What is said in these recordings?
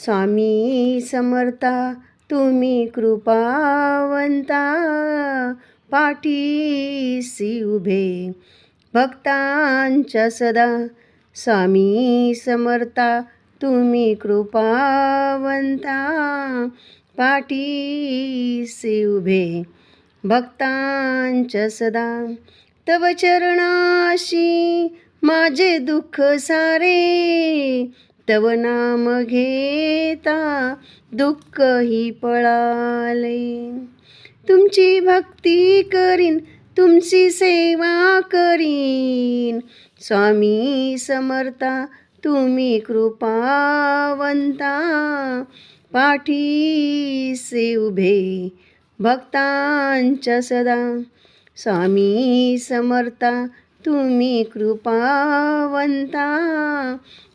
स्वामी समर्था तुम्ही कृपावंता, पाठीसी उभे भक्तांच्या सदा. स्वामी समर्था तुम्ही कृपावंता, पाठीसी उभे भक्तांच्या सदा. तव चरणाशी माझे दुःख सारे, तव नाम घेता दुःख ही पळाले. तुमची भक्ती करीन, तुमची सेवा करीन. स्वामी समर्था तुम्ही कृपावंता, पाठीसे उभे भक्तांच्या सदा. स्वामी समर्था तुम्ही कृपावंता,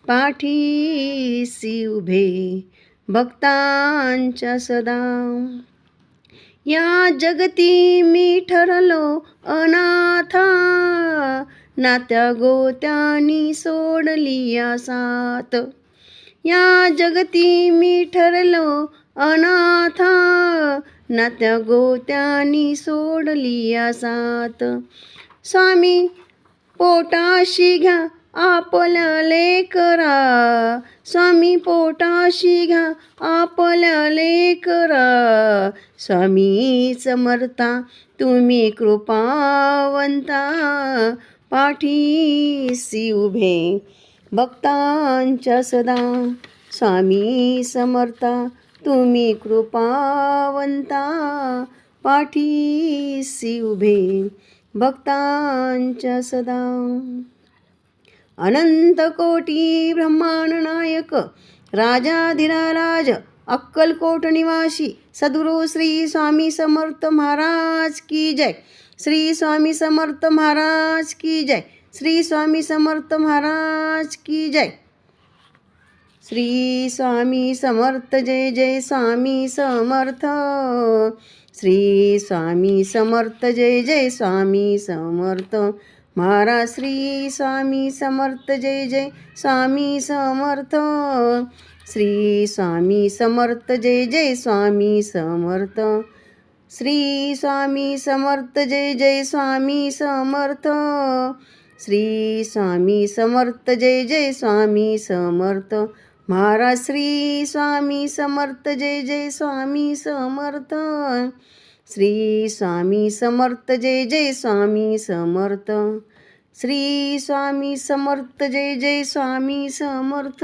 पाठीसी उभे भक्तांच्या सदा. या जगती मी ठरलो अनाथा, नात्या गोत्यानी सोडली या साथ. या जगती मी ठरलो अनाथा, नात्या गोत्यानी सोडली या साथ. स्वामी पोटाशी घ्या आपल्या लेकरा, स्वामी पोटाशी घ्या आपल्या लेकरा. स्वामी समर्था तुम्ही कृपावंता, पाठीसी उभे भक्तांच्या सदा. स्वामी समर्था तुम्ही कृपावंता, पाठीसी उभे भक्तांच्या सदा. अनंत कोटी ब्रह्मांड नायक राजाधिराज अक्कलकोट निवासी सद्गुरु श्री स्वामी समर्थ महाराज की जय. श्री स्वामी समर्थ महाराज की जय. श्री स्वामी समर्थ महाराज की जय. श्री स्वामी समर्थ जय जय स्वामी समर्थ. श्री स्वामी समर्थ जय जय स्वामी समर्थ महाराज. श्री स्वामी समर्थ जय जय स्वामी समर्थ. श्री स्वामी समर्थ जय जय स्वामी समर्थ. श्री स्वामी समर्थ जय जय स्वामी समर्थ. श्री स्वामी समर्थ जय जय स्वामी समर्थ महाराज. श्री स्वामी समर्थ जय जय स्वामी समर्थ. श्री स्वामी समर्थ जय जय स्वामी समर्थ. श्री स्वामी समर्थ जय जय स्वामी समर्थ.